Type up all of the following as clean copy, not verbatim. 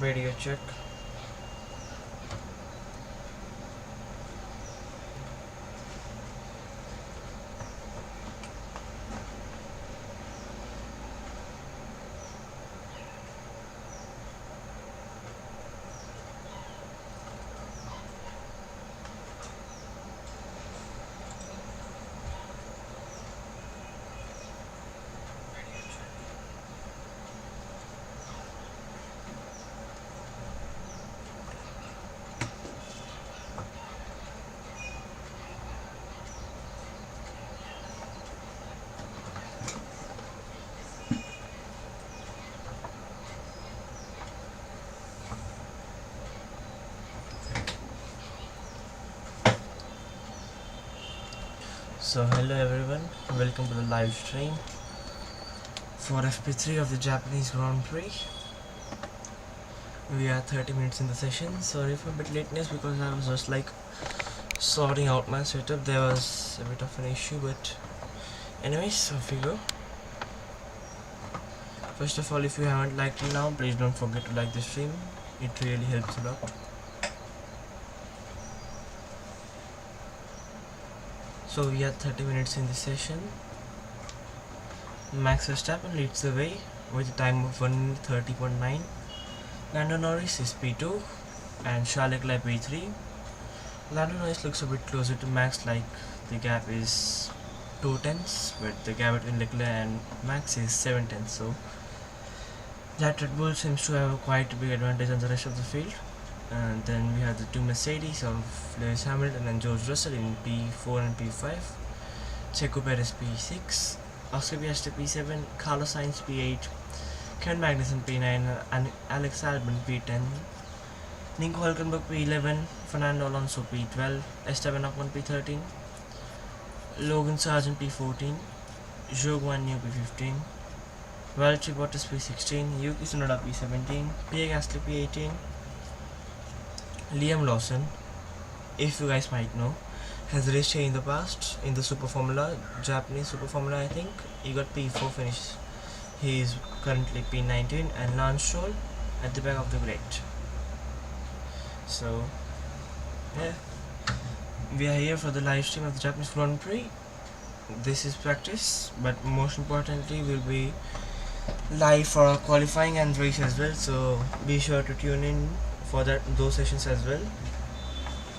Radio check. So hello everyone, welcome to the live stream for FP3 of the Japanese Grand Prix. We are 30 minutes in the session. Sorry for a bit lateness because I was just like sorting out my setup. There was a bit of an issue, but anyways, off we go. First of all, if you haven't liked it now, please don't forget to like the stream. It really helps a lot. So we are 30 minutes in the session. Max Verstappen leads the way with a time of 1:30.9. Lando Norris is P2 and Charles Leclerc P3. Lando Norris looks a bit closer to Max, like the gap is 2 tenths, but the gap between Leclerc and Max is 7 tenths. So that Red Bull seems to have a quite big advantage on the rest of the field. And then we have the two Mercedes of Lewis Hamilton and George Russell in P4 and P5, Checo Perez P6, Oscar Piastri P7, Carlos Sainz P8, Ken Magnussen P9, and Alex Albon P10, Nico Hülkenberg P11, Fernando Alonso P12, Esteban Ocon P13, Logan Sargent P14, Zhou Guanyu P15, Valtteri Bottas P16, Yuki Tsunoda P17, Pierre Gasly P18, Liam Lawson, if you guys might know, has raced here in the past in the Super Formula, Japanese Super Formula. I think he got P4 finish. He is currently P19, and Lance Stroll at the back of the grid. So yeah, we are here for the live stream of the Japanese Grand Prix. This is practice, but most importantly we'll be live for our qualifying and race as well, so be sure to tune in for those sessions as well.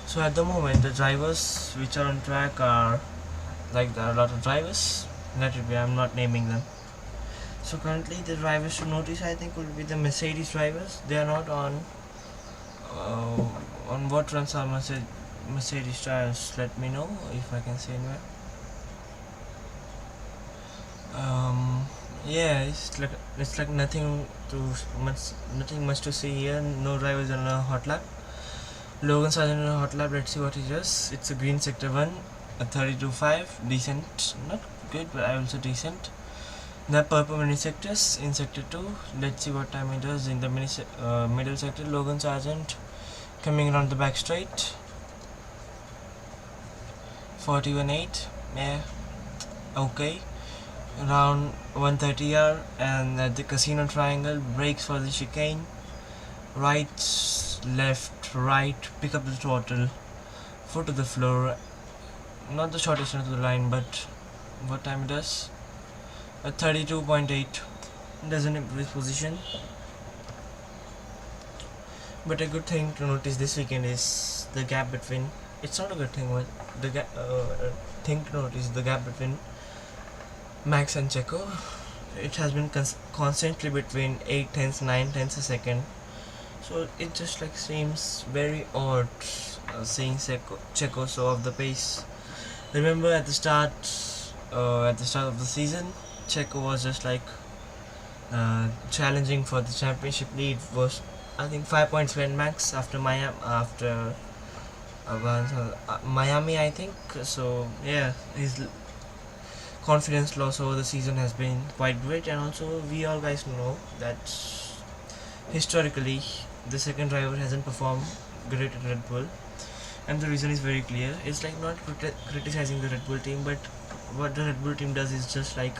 So at the moment the drivers which are on track are, like, there are a lot of drivers, let it be, I'm not naming them. So currently the drivers to notice, I think, will be the Mercedes drivers. They are not on what runs are Mercedes tires. Let me know if I can see anywhere. Yeah, it's like nothing much to see here. No drivers on a hot lap. Logan Sargent on a hot lap. Let's see what he does. It's a green sector 1, a 32.5, decent, not good, but I also decent. The purple mini sectors in sector 2. Let's see what time he does in the middle sector. Logan Sargent coming around the back straight. 41.8. Yeah, okay. Around 130R, and at the Casino Triangle, brakes for the chicane, right, left, right, pick up the throttle, foot to the floor, not the shortest to the line, but what time it does? At 32.8, doesn't improve his position. But a good thing to notice this weekend is the gap between, it's not a good thing, but the thing to notice is the gap between Max and Checo. It has been constantly between 8 tenths, 9 tenths a second. So it just like seems very odd seeing Checo so off the pace. Remember at the start of the season, Checo was just like challenging for the championship lead. Was, I think, 5 points behind Max after Miami, I think. So yeah, his confidence loss over the season has been quite great, and also we all guys know that historically the second driver hasn't performed great at Red Bull, and the reason is very clear. It's like not criticizing the Red Bull team, but what the Red Bull team does is just like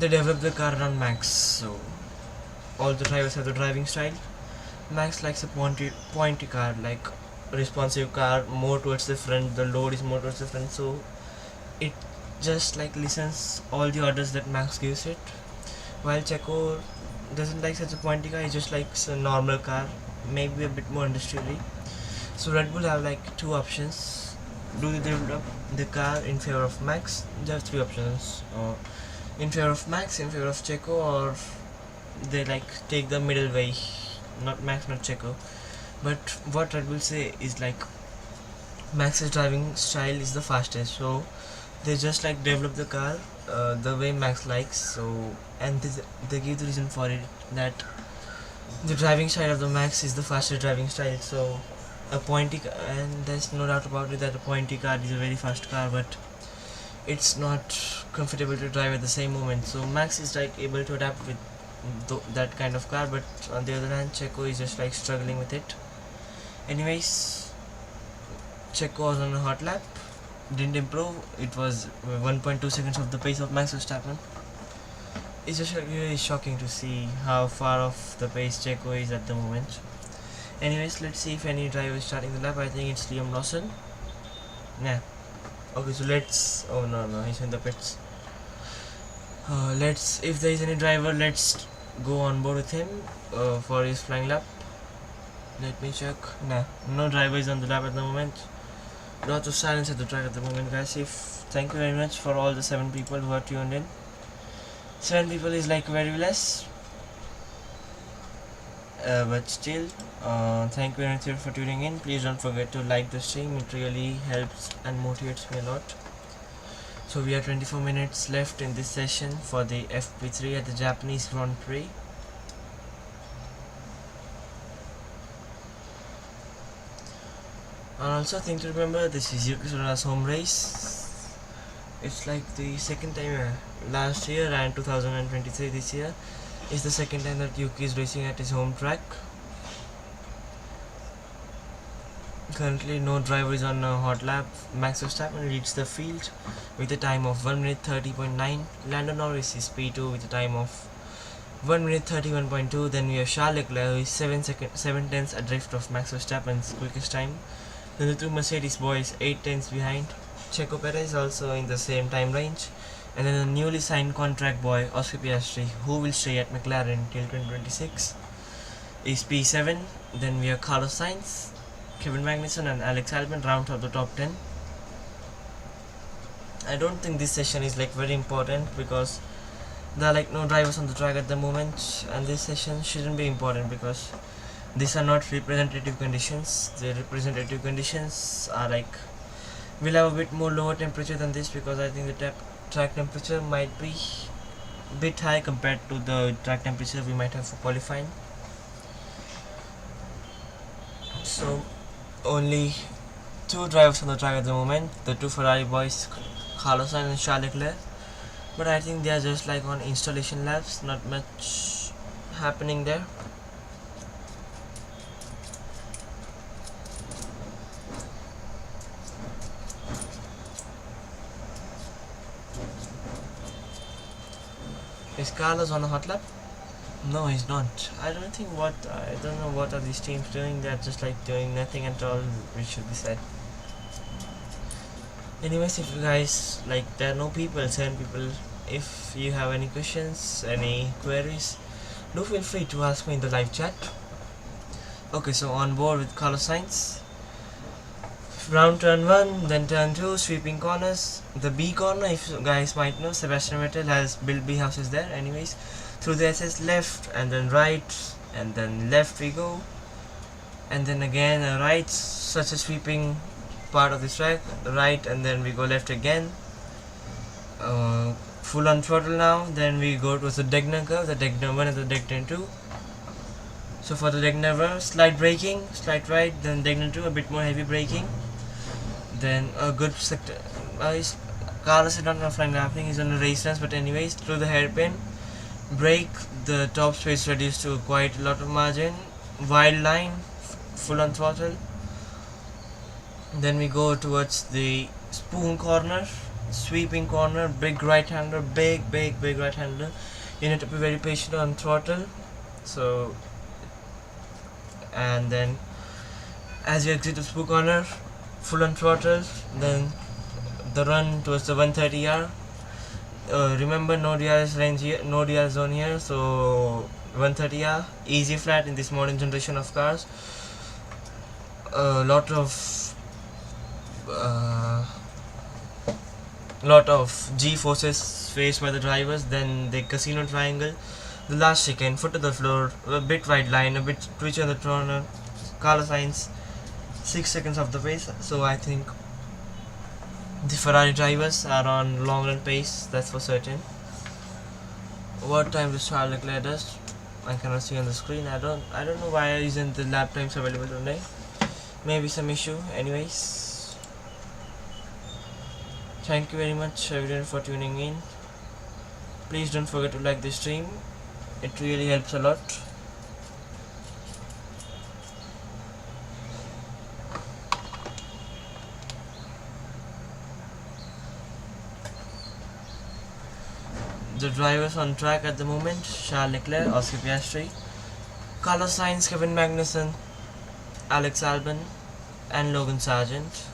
they develop the car around Max. So all the drivers have the driving style. Max likes a pointy car, like responsive car, more towards the front, the load is more towards the front, so it just like listens all the orders that Max gives it. While Checo doesn't like such a pointy car, he just likes a normal car, maybe a bit more industrially. So Red Bull have like two options. Do they develop the car in favor of Max? There are three options. In favor of Max, in favor of Checo, or they like take the middle way, not Max, not Checo. But what Red Bull say is like Max's driving style is the fastest, so they just like develop the car the way Max likes. So and they give the reason for it that the driving style of the Max is the fastest driving style. So a pointy and there's no doubt about it that a pointy car is a very fast car, but it's not comfortable to drive at the same moment. So Max is like able to adapt with that kind of car, but on the other hand Checo is just like struggling with it. Anyways, Checo was on a hot lap, didn't improve. It was 1.2 seconds of the pace of Max Verstappen. It's just really shocking to see how far off the pace Checo is at the moment. Anyways, let's see if any driver is starting the lap. I think it's Liam Lawson. Nah. Okay, so let's. Oh no, he's in the pits. If there is any driver, let's go on board with him for his flying lap. Let me check. Nah, no driver is on the lap at the moment. Lots of silence at the track at the moment, guys. Thank you very much for all the 7 people who are tuned in. 7 people is like very less, but still, thank you very much for tuning in. Please don't forget to like the stream. It really helps and motivates me a lot. So we have 24 minutes left in this session for the FP3 at the Japanese Grand Prix. And also thing to remember, this is Yuki Tsunoda's home race. It's like the second time last year and 2023 this year is the second time that Yuki is racing at his home track. Currently no driver is on a hot lap. Max Verstappen leads the field with a time of 1 minute 30.9. Lando Norris is P2 with a time of 1 minute 31.2. Then we have Charles Leclerc who is 7 tenths adrift of Max Verstappen's quickest time. Then the two Mercedes boys 8 tenths behind. Checo Perez also in the same time range. And then the newly signed contract boy Oscar Piastri, who will stay at McLaren till 2026, is P7. Then we have Carlos Sainz, Kevin Magnussen and Alex Albon round out the top 10. I don't think this session is like very important because there are like no drivers on the track at the moment, and this session shouldn't be important because these are not representative conditions. The representative conditions are like, we'll have a bit more lower temperature than this because I think the track temperature might be a bit high compared to the track temperature we might have for qualifying. So only 2 drivers on the track at the moment, the 2 Ferrari boys Carlos Sainz and Charles Leclerc, but I think they are just like on installation laps, not much happening there. Is Carlos on a hot lap? No, he's not. I don't know what are these teams doing. They're just like doing nothing at all, which should be said. Anyways, if you guys like, there are no people, 7 people. If you have any questions, any queries, do feel free to ask me in the live chat. Okay, so on board with Carlos Sainz. Round turn 1, then turn 2, sweeping corners. The B corner, if you guys might know, Sebastian Vettel has built B houses there. Anyways, through the SS left and then right and then left we go, and then again a right, such a sweeping part of this track, right, and then we go left again. Full on throttle now. Then we go towards the Degner curve, the Degner 1 and the Degner 2. So for the Degner 1, slight braking, slight right, then Degner 2, a bit more heavy braking. Then a good sector. Carlos is not on a flying happening, he's on a race runs, but anyways, through the hairpin, brake, the top space reduced to quite a lot of margin, wide line, full on throttle. Then we go towards the spoon corner, sweeping corner, big right hander, big right hander. You need to be very patient on throttle. So and then as you exit the spook corner, full on throttle, then the run towards the 130R. Remember, no DRS range here, no DRS zone here, so 130R, easy flat in this modern generation of cars. A lot of G forces faced by the drivers. Then the casino triangle, the last chicane, foot to the floor, a bit wide line, a bit twitch on the corner. Carlos Sainz 6 seconds off the pace, so I think the Ferrari drivers are on long run pace, that's for certain. What time does Charles Leclerc does? I cannot see on the screen. I don't know why isn't the lap times available today. Maybe some issue. Anyways, thank you very much everyone for tuning in. Please don't forget to like the stream, it really helps a lot. The drivers on track at the moment: Charles Leclerc, Oscar Piastri, Carlos Sainz, Kevin Magnussen, Alex Albon and Logan Sargent.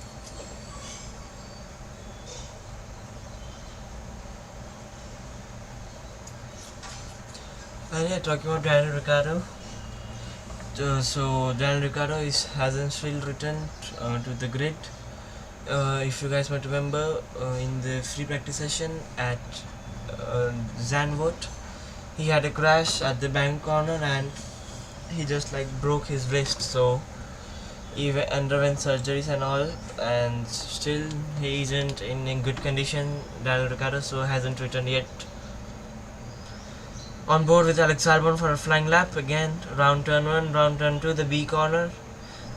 And yeah, talking about Daniel Ricciardo. So Daniel Ricciardo hasn't still returned to the grid. If you guys might remember, in the free practice session at Zandvoort, he had a crash at the bank corner and he just like broke his wrist, so he underwent surgeries and all, and still he isn't in good condition, Daniel Ricciardo, so hasn't returned yet. On board with Alex Albon for a flying lap again, round turn 1, round turn 2, the B corner,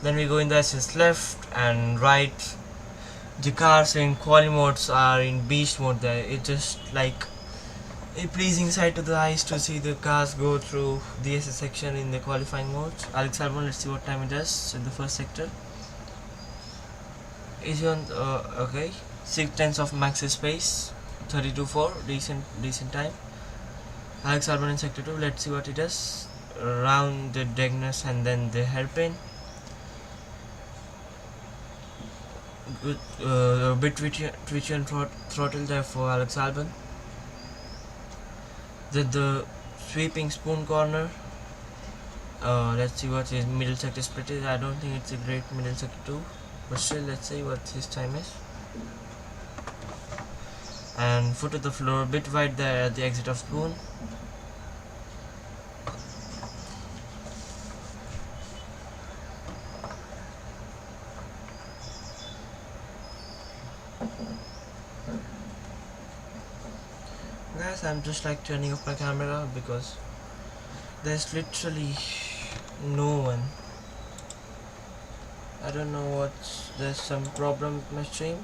then we go in the assist left and right. The cars in quali modes are in beast mode there. It's just like a pleasing sight to the eyes to see the cars go through the SS section in the qualifying mode. Alex Albon, let's see what time it does in the first sector. Is he on okay, 6/10 of max's pace, 32.4, decent time. Alex Albon in sector 2, let's see what he does. Around the Degnus and then the hairpin. Good, a bit twitchy and throttle there for Alex Albon. Then the sweeping spoon corner. Let's see what his middle sector split is. I don't think it's a great middle sector 2, but still let's see what his time is. And foot to the floor, a bit wide there at the exit of spoon. Guys, I'm just like turning off my camera because there's literally no one. I don't know there's some problem with my stream.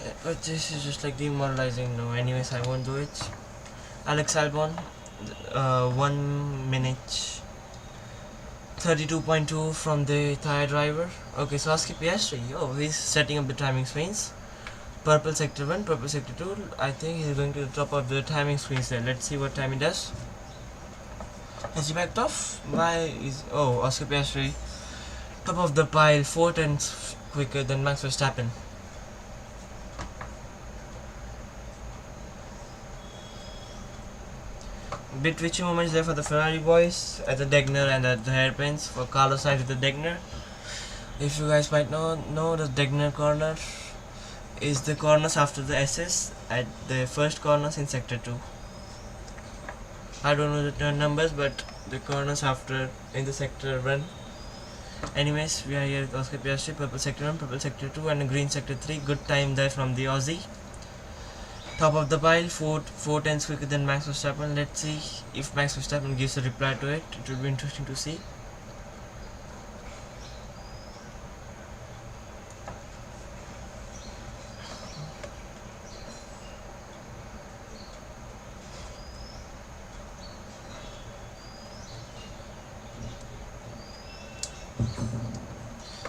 Yeah, but this is just like demoralizing. No, anyways, I won't do it. Alex Albon, 1 minute 32.2 from the tire driver. Okay, so Oscar Piastri, he's setting up the timing screens. Purple sector 1, purple sector 2. I think he's going to the top of the timing screens there. Let's see what time he does. Has he backed off? Oscar Piastri, top of the pile, 4/10 quicker than Max Verstappen. Bit twitchy moments there for the Ferrari boys at the Degner and at the hairpins for Carlos Sainz with the Degner. If you guys might know the Degner corner is the corners after the SS at the first corners in sector 2. I don't know the turn numbers, but the corners after in the sector 1. Anyways, we are here with Oscar Piastri, purple sector 1, purple sector 2 and a green sector 3. Good time there from the Aussie. Top of the pile, 4/10 quicker than Max Verstappen. Let's see if Max Verstappen gives a reply to it. It will be interesting to see.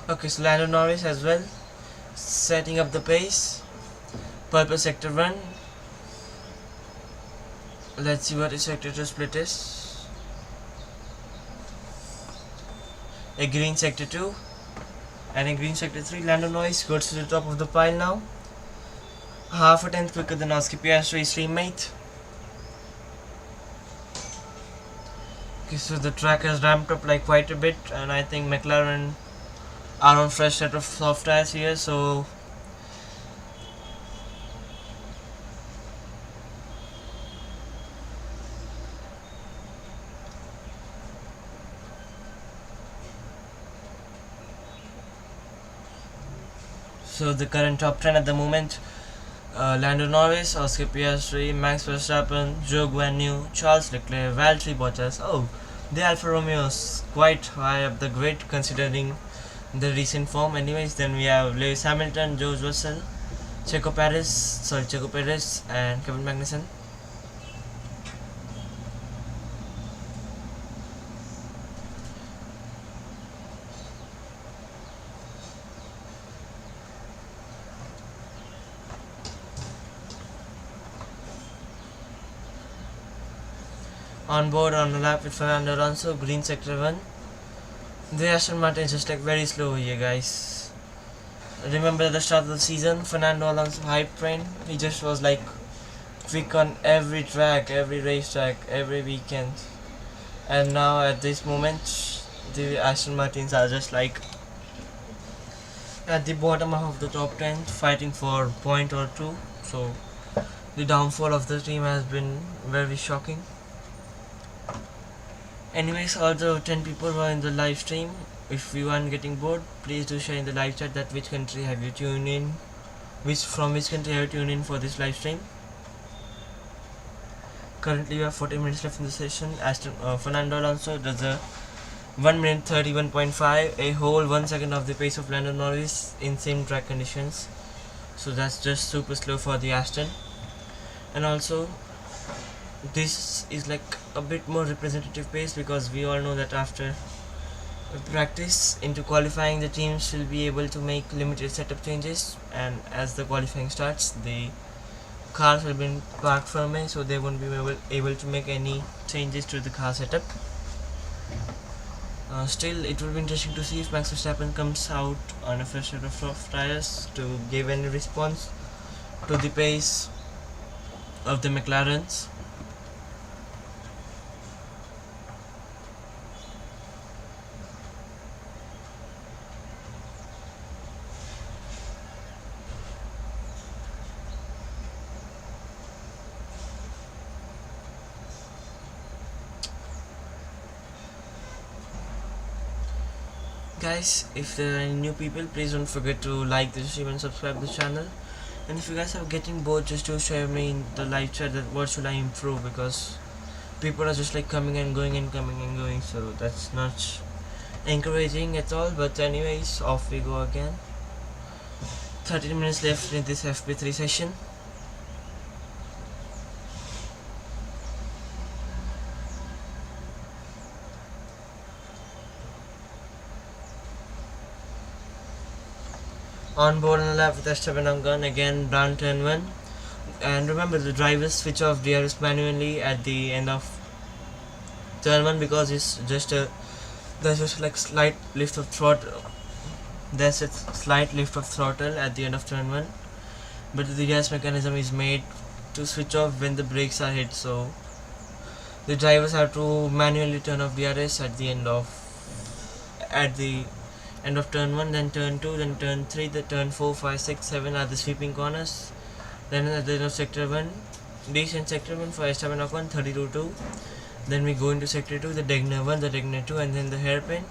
Okay, so Lando Norris as well, setting up the pace. Purple sector 1. Let's see what his sector 2 split is. a green sector 2 and a green sector 3. Lando Norris goes to the top of the pile now, half a tenth quicker than Oscar Piastri's teammate. Okay, so the track has ramped up like quite a bit, and I think McLaren are on fresh set of soft tires here, so the current top 10 at the moment: Lando Norris, Oscar Piastri, Max Verstappen, Zhou Guanyu, Charles Leclerc, Valtteri Bottas. Oh, the Alfa Romeo's quite high up the grid considering the recent form. Anyways, then we have Lewis Hamilton, George Russell, Checo Perez, and Kevin Magnussen. On board on the lap with Fernando Alonso, green sector 1. The Aston Martin is just like very slow here, guys. Remember at the start of the season, Fernando Alonso hype train, he just was like quick on every track, every racetrack, every weekend. And now at this moment, the Aston Martins are just like at the bottom of the top 10, fighting for a point or two. So the downfall of the team has been very shocking. Anyways, all the 10 people who are in the live stream, if you aren't getting bored, please do share in the live chat that which country have you tuned in, from which country have you tuned in for this live stream. Currently we have 40 minutes left in the session. Fernando Alonso does a 1 minute 31.5, a whole 1 second of the pace of Lando Norris in same track conditions. So that's just super slow for the Aston. And also this is like a bit more representative pace, because we all know that after practice into qualifying the teams will be able to make limited setup changes, and as the qualifying starts the cars will be parked firmly, so they won't be able to make any changes to the car setup. Still, it will be interesting to see if Max Verstappen comes out on a fresh set of soft tires to give any response to the pace of the McLarens. Guys, if there are any new people, please don't forget to like the stream and subscribe the channel. And if you guys are getting bored, just do share me in the live chat that what should I improve, because people are just like coming and going and coming and going, so that's not encouraging at all. But anyways, off we go again. 13 minutes left in this FP3 session. On board on the lap with Esteban Ocon, again brown turn 1. And remember, the drivers switch off DRS manually at the end of turn 1, because it's just there's just like slight lift of throttle. There's a slight lift of throttle at the end of turn 1, but the DRS mechanism is made to switch off when the brakes are hit, so the drivers have to manually turn off DRS at the end of turn 1, then turn 2, then turn 3, the turn 4, 5, 6, 7 are the sweeping corners. Then at the end of sector 1, decent sector 1 for Esteban Ocon, 32.2. Then we go into sector 2, the Degner 1, the Degner 2, and then the hairpin.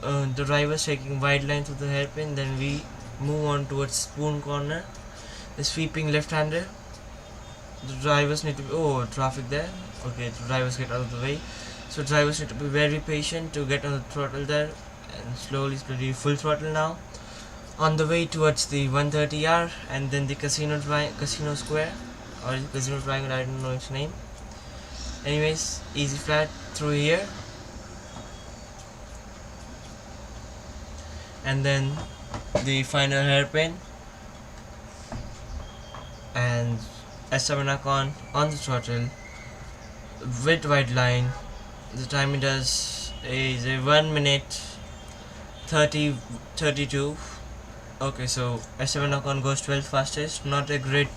The drivers taking wide line through the hairpin. Then we move on towards Spoon corner, the sweeping left-hander. The drivers need to be, traffic there. Okay, the drivers get out of the way. So drivers need to be very patient to get on the throttle there, and slowly full throttle now. On the way towards the 130R and then the Casino Square, or Casino Triangle, I don't know its name. Anyways, easy flat through here, and then the final hairpin, and Esteban Ocon on the throttle with wide line. The time it does is a 1 minute 30, 32. Okay, so Esteban Ocon goes 12 fastest. Not a great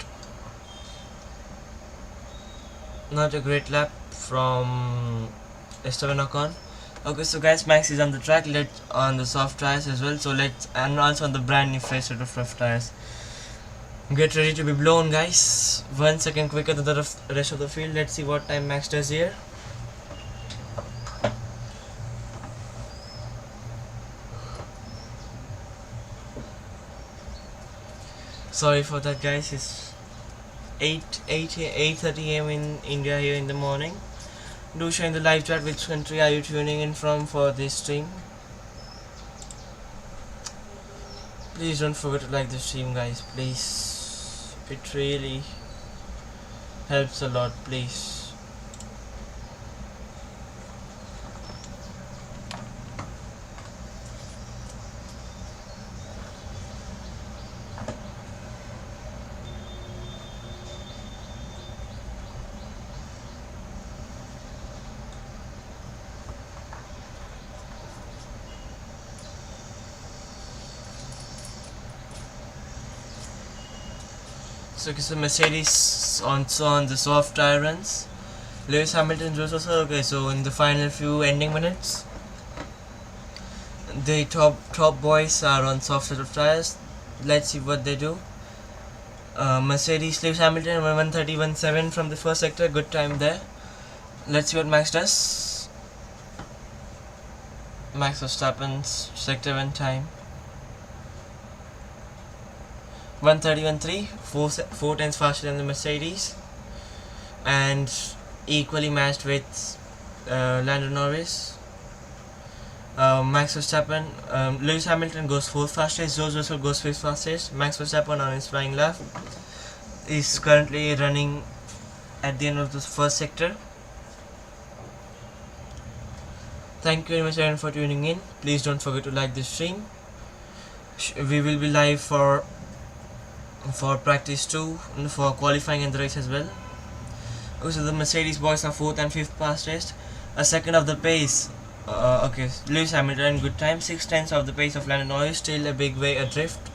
lap from Esteban Ocon. Okay, so guys, Max is on the track. Let's on the soft tires as well. So and also on the brand new fresh set of rough tires. Get ready to be blown, guys. 1 second quicker than the rest of the field. Let's see what time Max does here. Sorry for that, guys. It's 8:30 a.m. in India here in the morning. Do share in the live chat which country are you tuning in from for this stream. Please don't forget to like the stream, guys. Please, it really helps a lot. Please. So Mercedes on the soft tire runs. Lewis Hamilton also okay. So in the final few ending minutes, the top boys are on soft set of tires. Let's see what they do. Mercedes, Lewis Hamilton 1:30.17 from the first sector. Good time there. Let's see what Max does. Max Verstappen's sector 1 time. 1:30.13, 4 tenths faster than the Mercedes, and equally matched with Lando Norris. Max Verstappen, Lewis Hamilton goes 4th fastest, George Russell goes 5th fastest. Max Verstappen on his flying lap is currently running at the end of the first sector. Thank you very much everyone for tuning in. Please don't forget to like this stream. We will be live for practice 2 and for qualifying and the race as well. So the Mercedes boys are 4th and 5th fastest, a second of the pace. Okay, Lewis Hamilton, good time, 6 tenths of the pace of Lando Norris, still a big way adrift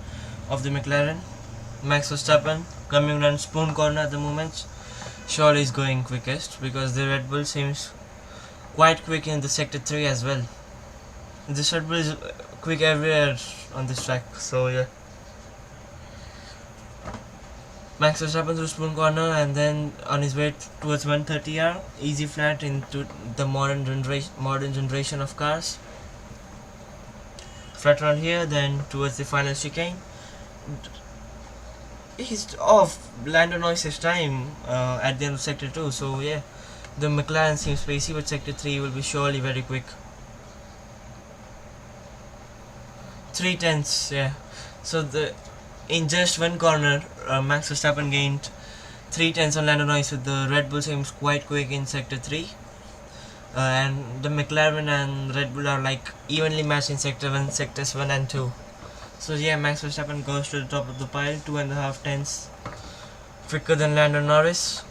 of the McLaren. Max Verstappen coming around spoon corner at the moment, surely is going quickest because the Red Bull seems quite quick in the sector 3 as well. This Red Bull is quick everywhere on this track, so yeah. Max Verstappen through spoon corner and then on his way towards 130R, easy flat into the modern generation of cars. Flat around here, then towards the final chicane. He's off Lando Norris' time at the end of sector 2, so yeah, the McLaren seems pacey, but sector 3 will be surely very quick. 3 tenths, yeah. So in just one corner, Max Verstappen gained 3 tenths on Lando Norris, with the Red Bull seems quite quick in sector 3. And the McLaren and Red Bull are like evenly matched in sectors 1 and 2. So yeah, Max Verstappen goes to the top of the pile, 2.5 tenths quicker than Lando Norris.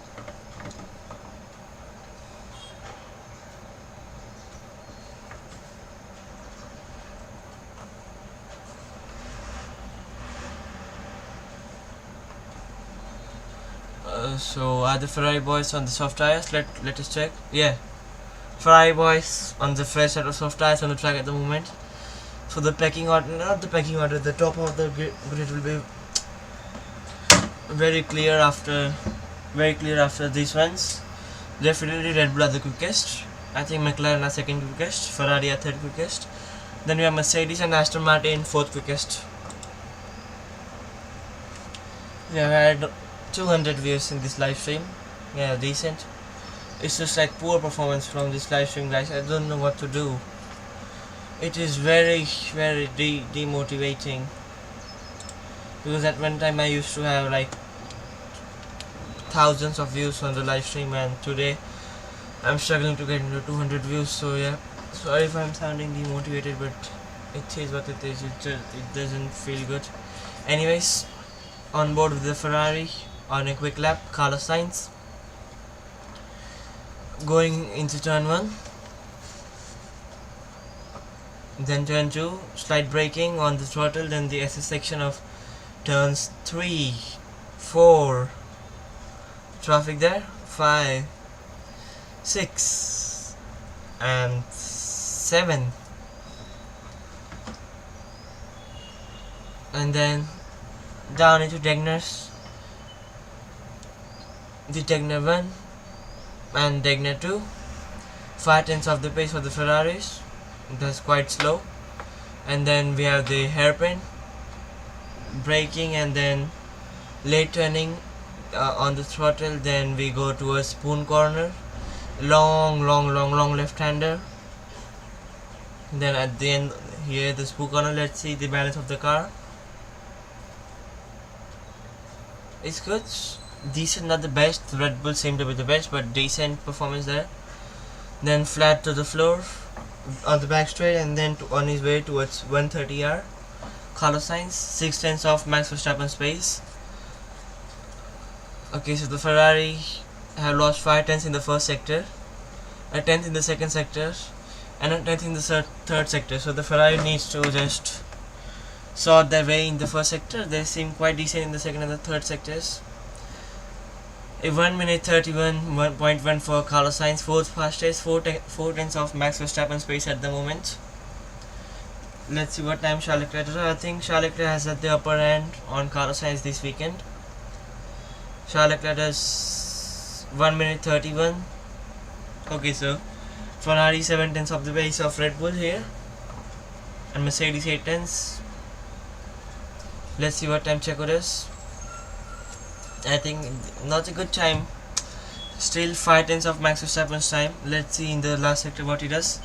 So are the Ferrari boys on the soft tires? Let us check. Yeah, Ferrari boys on the fresh set of soft tires on the track at the moment. So the pecking order, not the pecking order, the top of the grid will be very clear after these ones. Definitely Red Bull are the quickest. I think McLaren are second quickest, Ferrari are third quickest. Then we have Mercedes and Aston Martin 4th quickest. Yeah, we had 200 views in this live stream. Yeah, decent. It's just like poor performance from this live stream, guys. I don't know what to do. It is very demotivating, because at one time I used to have like thousands of views on the live stream, and today I'm struggling to get into 200 views. So yeah, sorry if I'm sounding demotivated, but it is what it is. It doesn't feel good. Anyways, on board with the Ferrari on a quick lap, Carlos Sainz going into turn 1. Then turn 2, slight braking on the throttle, then the assist section of turns 3, 4, traffic there, 5, 6 and 7, and then down into Degners, the Degner 1 and Degner 2, 5/10 of the pace for the Ferraris, that's quite slow. And then we have the hairpin, braking, and then late turning on the throttle, then we go towards spoon corner, long left-hander. Then at the end here the spoon corner, let's see the balance of the car. It's good, decent, not the best. Red Bull seemed to be the best, but decent performance there. Then flat to the floor on the back straight, and then on his way towards 130R. Carlos Sainz, 6/10 of Max Verstappen's pace. Okay, so the Ferrari have lost 5/10 in the first sector, a 10th in the second sector, and a 10th in the third sector. So the Ferrari needs to just sort their way in the first sector. They seem quite decent in the second and the third sectors. A 1 minute 31.1 for Carlos Sainz, fourth fastest, 4/10 of Max Verstappen's pace at the moment. Let's see what time Charles Leclerc does. I think Charles Leclerc has at the upper hand on Carlos Sainz this weekend. Charles Leclerc does 1 minute 31. Okay, so Ferrari 7/10 of the pace of Red Bull here, and Mercedes 8/10. Let's see what time Checo does. I think not a good time. Still 5/10 of Max Verstappen's time. Let's see in the last sector what he does.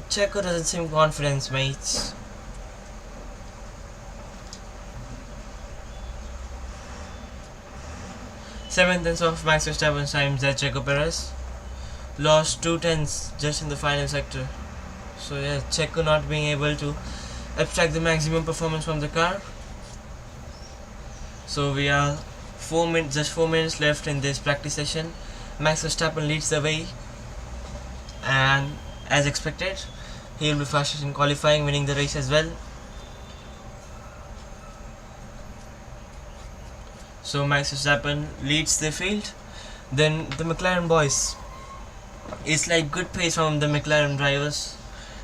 Checo doesn't seem confident, mates. Seven-tenths of Max Verstappen's time that Checo Perez lost 2/10 just in the final sector. So yeah, Checo not being able to extract the maximum performance from the car. So we are just 4 minutes left in this practice session. Max Verstappen leads the way, and as expected, he will be fastest in qualifying, winning the race as well. So Max Verstappen leads the field. Then the McLaren boys, it's like good pace from the McLaren drivers.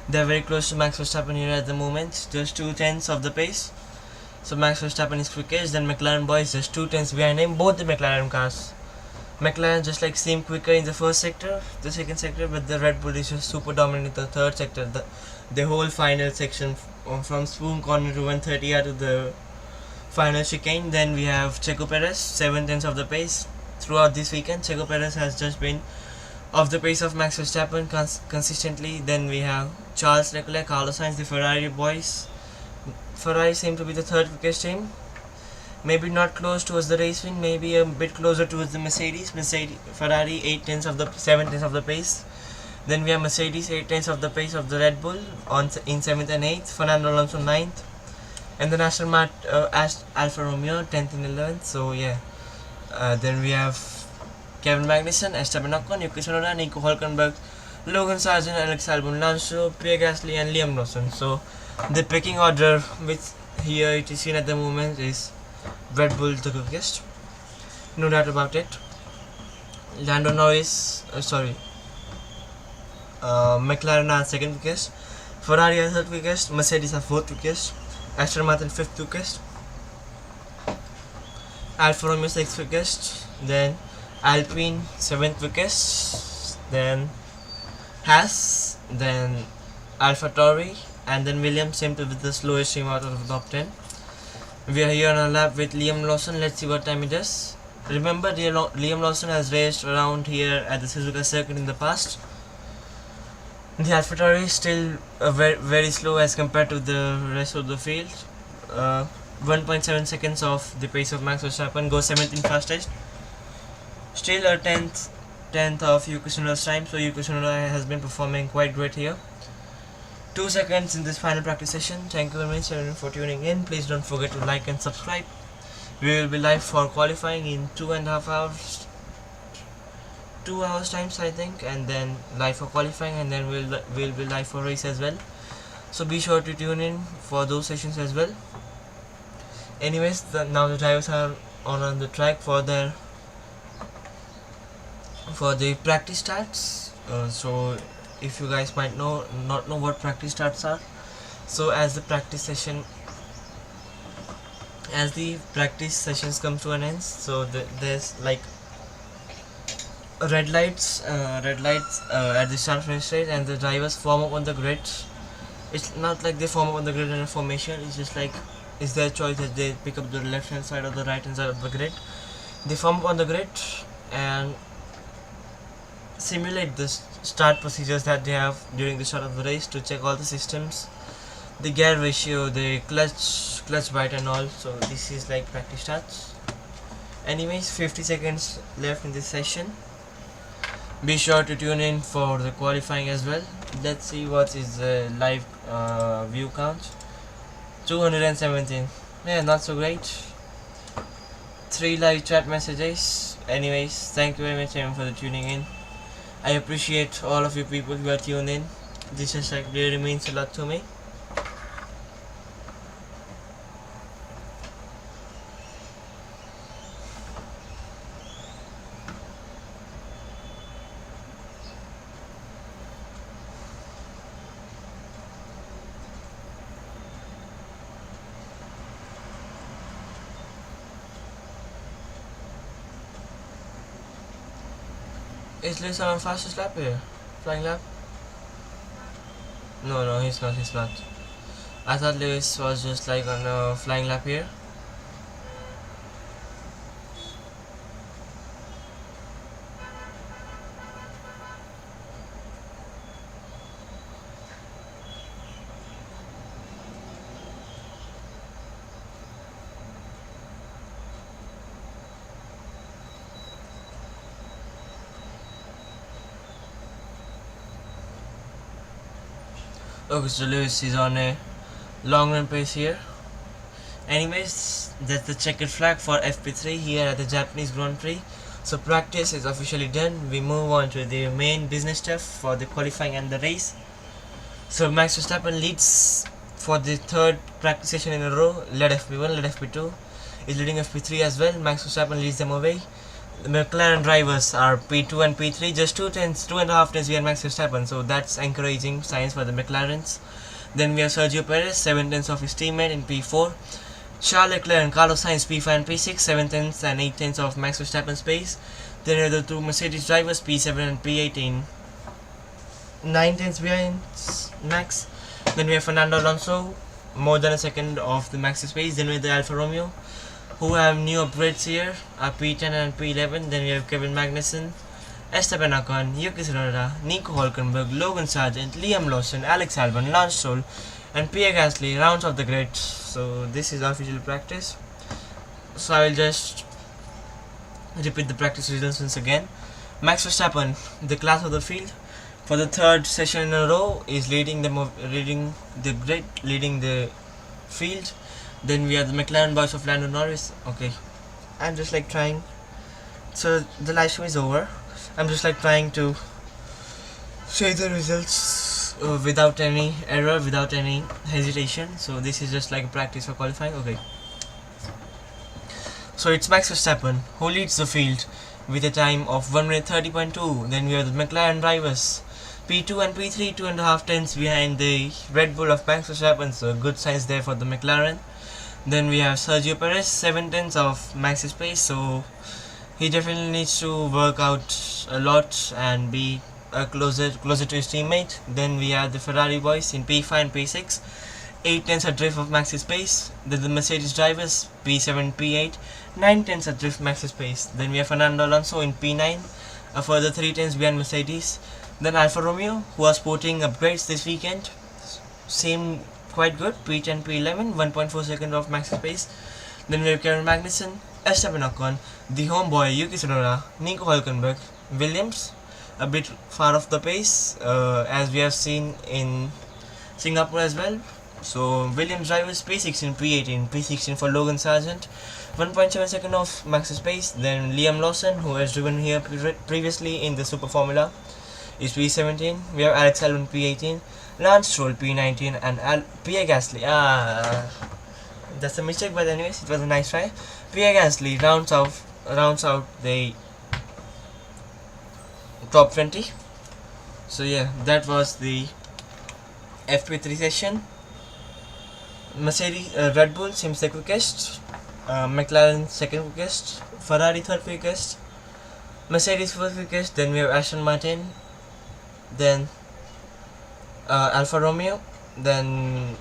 They're very close to Max Verstappen here at the moment, just 2/10 of the pace. So Max Verstappen is quickest, then McLaren boys just 2/10 behind him, both the McLaren cars. McLaren just like seem quicker in the first sector, the second sector, but the Red Bull is just super dominant in the third sector. The whole final section from spoon corner to 130R to the final chicane. Then we have Checo Perez, 7/10 of the pace. Throughout this weekend, Checo Perez has just been of the pace of Max Verstappen consistently. Then we have Charles Leclerc, Carlos Sainz, the Ferrari boys. Ferrari seem to be the third quickest team. Maybe not close towards the race win, maybe a bit closer towards the Mercedes. Ferrari 7/10 of the pace. Then we have Mercedes 8/10 of the pace of the Red Bull in 7th and 8th. Fernando Alonso 9th, and the Aston Alfa Romeo 10th and 11th. So yeah, then we have Kevin Magnussen, Esteban Ocon, Yuki Tsunoda, Nico Hülkenberg, Logan Sargent, Alex Albon, Alonso, Pierre Gasly, and Liam Lawson. So the pecking order, which here it is seen at the moment, is Red Bull the quickest, no doubt about it. Lando Norris, McLaren are second quickest, Ferrari are third quickest, Mercedes are fourth quickest, Aston Martin fifth quickest, Alfa Romeo sixth quickest, then Alpine 7th quickest, then Haas, then AlphaTauri, and then Williams seem to be the slowest team out of the top 10. We are here on a lap with Liam Lawson. Let's see what time it is. Remember, Liam Lawson has raced around here at the Suzuka circuit in the past. The AlphaTauri is still very slow as compared to the rest of the field. 1.7 seconds off the pace of Max Verstappen, goes 17th fastest. Still a 10th of Yuki Tsunoda's time, so Yuki Tsunoda has been performing quite great here. 2 seconds in this final practice session. Thank you very much everyone for tuning in. Please don't forget to like and subscribe. We will be live for qualifying in 2.5 hours. 2 hours times I think, and then live for qualifying, and then we'll be live for race as well. So be sure to tune in for those sessions as well. Anyways, now the drivers are on the track for the practice starts. So if you guys might not know what practice starts are, so as the practice sessions come to an end, so there's like red lights at the start finish straight, and the drivers form up on the grid. It's not like they form up on the grid in a formation, it's just like it's their choice that they pick up the left hand side or the right hand side of the grid. They form up on the grid and simulate the start procedures that they have during the start of the race to check all the systems, the gear ratio, the clutch bite and all. So this is like practice starts. Anyways, 50 seconds left in this session. Be sure to tune in for the qualifying as well. Let's see what is the live view count. 217. Yeah, not so great. 3 live chat messages. Anyways, thank you very much everyone for the tuning in. I appreciate all of you people who are tuned in. This just like really means a lot to me. Is Lewis on fastest lap here? Flying lap? No, he's not. I thought Lewis was just like on a flying lap here. Okay, so Lewis is on a long run pace here. Anyways, that's the checkered flag for FP3 here at the Japanese Grand Prix. So practice is officially done. We move on to the main business stuff for the qualifying and the race. So Max Verstappen leads for the third practice session in a row. Led FP1, led FP2, is leading FP3 as well. Max Verstappen leads them away. The McLaren drivers are P2 and P3, just 2.5 tenths behind Max Verstappen, so that's encouraging signs for the McLarens. Then we have Sergio Perez, 7 tenths of his teammate in P4. Charles Leclerc and Carlos Sainz, P5 and P6, 7 tenths and 8 tenths of Max Verstappen's pace. Then we have the two Mercedes drivers, P7 and P18, 9 tenths behind Max. Then we have Fernando Alonso, more than a second of the Max's pace. Then we have the Alfa Romeo, who have new upgrades here, P10 and P11. Then we have Kevin Magnussen, Esteban Ocon, Yuki Tsunoda, Nico Hülkenberg, Logan Sargent, Liam Lawson, Alex Albon, Lance Stroll and Pierre Gasly rounds of the grid. So this is official practice. So I will just repeat the practice results once again. Max Verstappen, the class of the field, for the third session in a row is leading the grid, leading the field. Then we have the McLaren boys of Lando Norris. Okay, I'm just like trying. So the live stream is over. I'm just like trying to say the results without any error, without any hesitation. So this is just like a practice for qualifying. Okay. So it's Max Verstappen who leads the field with a time of 1 minute 30.2. Then we have the McLaren drivers, P2 and P3, 2.5 tenths behind the Red Bull of Max Verstappen. So good signs there for the McLaren. Then we have Sergio Perez, 7 tenths of Max's pace, so he definitely needs to work out a lot and be closer to his teammate. Then we have the Ferrari boys in P5 and P6, 8 tenths adrift of Max's pace. Then the Mercedes drivers, P7, P8, 9 tenths adrift Max's pace. Then we have Fernando Alonso in P9, a further 3 tenths behind Mercedes. Then Alfa Romeo, who are sporting upgrades this weekend, seem quite good, P10, P11, 1.4 seconds of Max's pace. Then we have Kevin Magnussen, Esteban Ocon, the homeboy Yuki Tsunoda, Nico Hülkenberg, Williams, a bit far off the pace, as we have seen in Singapore as well. So Williams drivers P16, P18, P16 for Logan Sargent, 1.7 second of max pace. Then Liam Lawson, who has driven here previously in the Super Formula, is P17. We have Alex Albon P18, Lance Stroll P19, and Pierre Gasly. That's a mistake, but anyways, it was a nice try. Pierre Gasly rounds out the top 20. So yeah, that was the FP3 session. Red Bull seems the quickest, McLaren second quickest, Ferrari third quickest, Mercedes fourth quickest. Then we have Aston Martin, then Alfa Romeo, then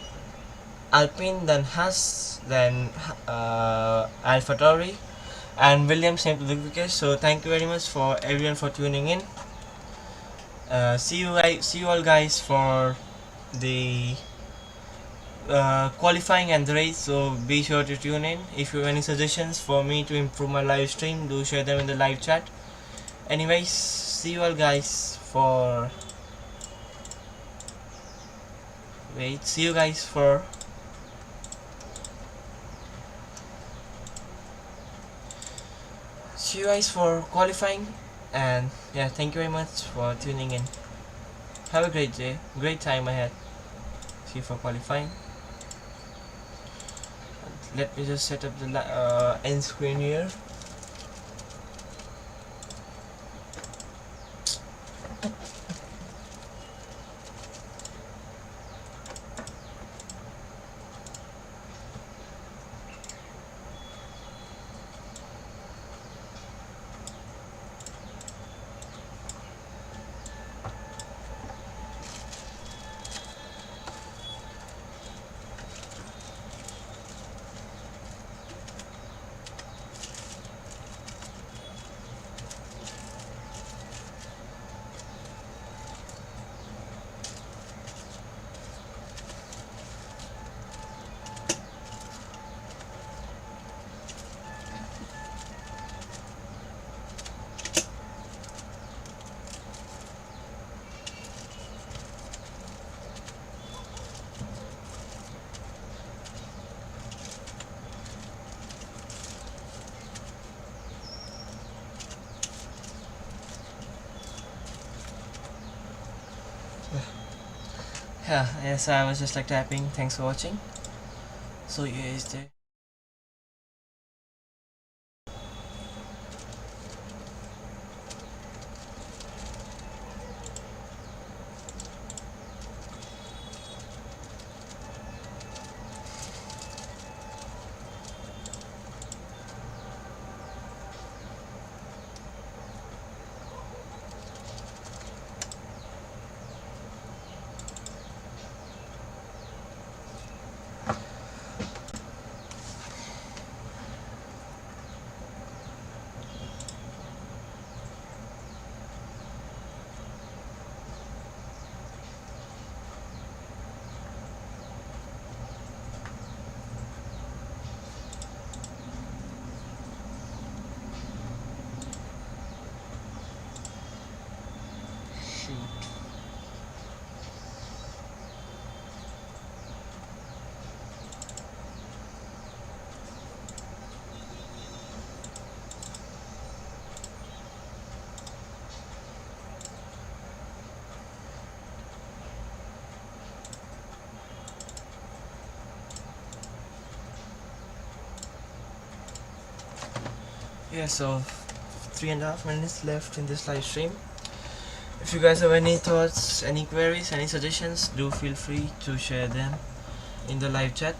Alpine, then Haas, then AlphaTauri, and Williams came to the quickest. So thank you very much for everyone for tuning in. See you all guys for the qualifying and the race. So be sure to tune in. If you have any suggestions for me to improve my live stream, do share them in the live chat. Anyways, see you all guys for see you guys for qualifying, and yeah, thank you very much for tuning in. Have a great day, great time ahead. See you for qualifying. Let me just set up the end screen here. Yes, I was just like tapping. Thanks for watching. So yeah, is there. Yeah, so 3.5 minutes left in this live stream. If you guys have any thoughts, any queries, any suggestions, do feel free to share them in the live chat.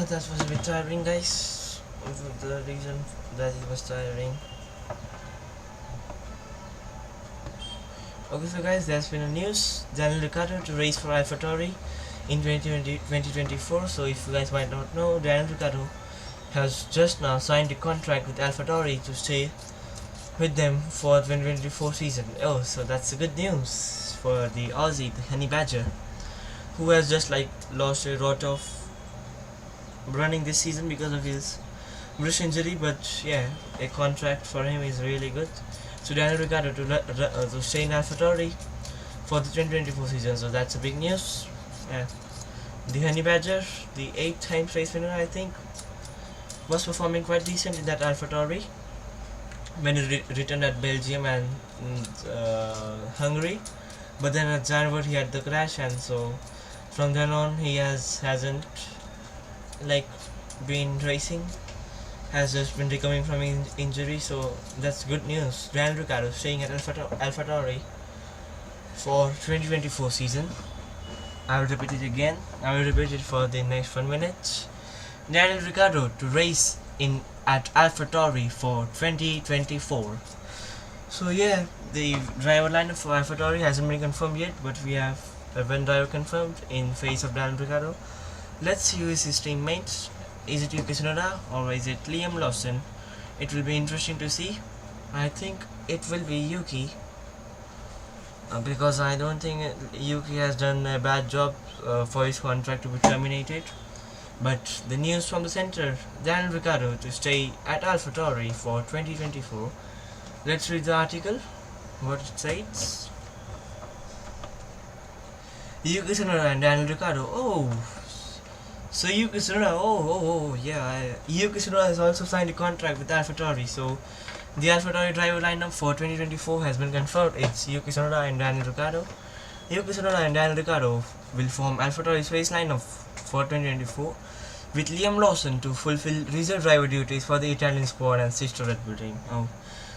That was a bit tiring, guys. for the reason that it was tiring. Okay, so guys, there's been a news. Daniel Ricciardo to race for AlphaTauri in 2024. So if you guys might not know, Daniel Ricciardo has just now signed a contract with AlphaTauri to stay with them for 2024 season. Oh, so that's good news for the Aussie, the Honey Badger, who has just like lost a lot of running this season because of his wrist injury. But yeah, a contract for him is really good. So Daniel Ricciardo to stay in AlphaTauri for the 2024 season. So that's a big news. Yeah. The Honey Badger, the 8 times race winner, I think, was performing quite decent in that AlphaTauri when he returned at Belgium and Hungary. But then at Zandvoort he had the crash, and so from then on he hasn't like been racing, has just been recovering from injury. So that's good news. Daniel Ricciardo staying at AlphaTauri for 2024 season. I will repeat it again. I will repeat it for the next 1 minute. Daniel Ricciardo to race at AlphaTauri for 2024. So yeah, the driver lineup for AlphaTauri hasn't been confirmed yet, but we have one driver confirmed in face of Daniel Ricciardo. Let's see who is his teammates. Is it Yuki Tsunoda or is it Liam Lawson? It will be interesting to see. I think it will be Yuki, because I don't think Yuki has done a bad job for his contract to be terminated. But the news from the center, Daniel Ricciardo to stay at AlphaTauri for 2024. Let's read the article, what it says. Yuki Tsunoda and Daniel Ricciardo. So Yuki Tsunoda, yeah. Yuki Tsunoda has also signed a contract with AlphaTauri. So the AlphaTauri driver lineup for 2024 has been confirmed. It's Yuki Tsunoda and Daniel Ricciardo. Yuki Tsunoda and Daniel Ricciardo will form AlphaTauri's race lineup for 2024, with Liam Lawson to fulfill reserve driver duties for the Italian squad and sister Red Bull team. Oh,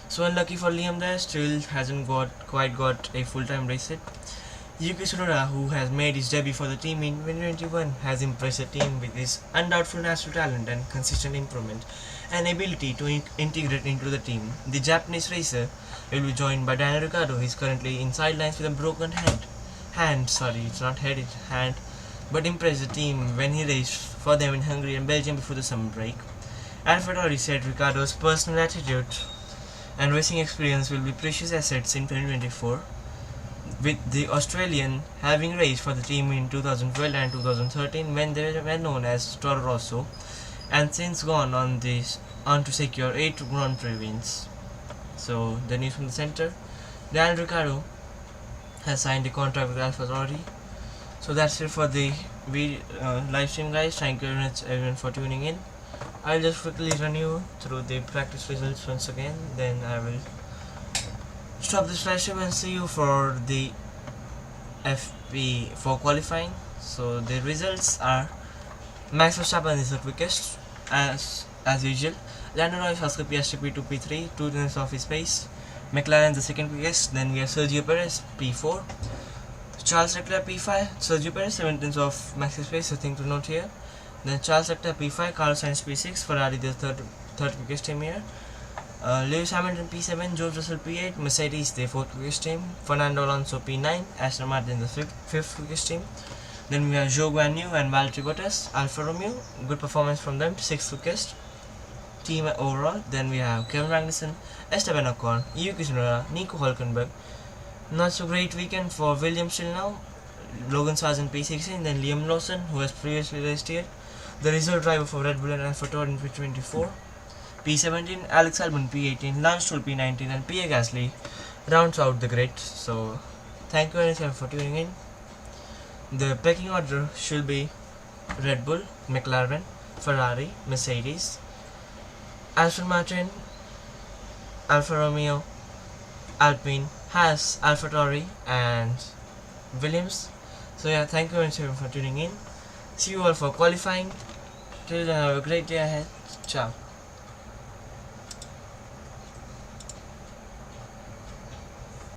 so unlucky for Liam there, still hasn't quite got a full-time race set. Yuki Tsunoda, who has made his debut for the team in 2021, has impressed the team with his undoubtful natural talent and consistent improvement and ability to integrate into the team. The Japanese racer will be joined by Daniel Ricciardo, who is currently in sidelines with a broken hand, but impressed the team when he raced for them in Hungary and Belgium before the summer break. AlphaTauri said Ricciardo's personal attitude and racing experience will be precious assets in 2024, with the Australian having raced for the team in 2012 and 2013 when they were known as Toro Rosso, and since gone on to secure 8 Grand Prix wins. So the news from the center, Daniel Ricciardo has signed a contract with AlphaTauri. So that's it for the live stream, guys. Thank you very much everyone for tuning in. I'll just quickly run you through the practice results once again, then I will stop this live stream and see you for the FP4 qualifying. So the results are: Max Verstappen is the quickest as usual. Lando Norris has the P2 P3, 2 tenths of his pace. McLaren the second quickest. Then we have Sergio Perez P4, Charles Leclerc P5, Sergio Perez 7 tenths of Max's pace, a thing to note here. Then Charles Leclerc P5, Carlos Sainz P6, Ferrari the third quickest team here. Lewis Hamilton P7, George Russell P8, Mercedes the 4th quickest team, Fernando Alonso P9, Aston Martin the 5th quickest team. Then we have Zhou Guanyu and Valtteri Bottas, Alfa Romeo, good performance from them, 6th quickest team overall. Then we have Kevin Magnussen, Esteban Ocon, Yuki Tsunoda, Nico Hülkenberg. Not so great weekend for Williams till now. Logan Sargent P16, then Liam Lawson, who has previously raced here, the reserve driver for Red Bull and AlphaTauri in 2024. P17, Alex Albon P18, Lance Stroll P19, and Pierre Gasly rounds out the grid. So thank you everyone for tuning in. The pecking order should be Red Bull, McLaren, Ferrari, Mercedes, Aston Martin, Alfa Romeo, Alpine, Haas, AlphaTauri, and Williams. So yeah, thank you very much for tuning in. See you all for qualifying. Till then, have a great day ahead. Ciao.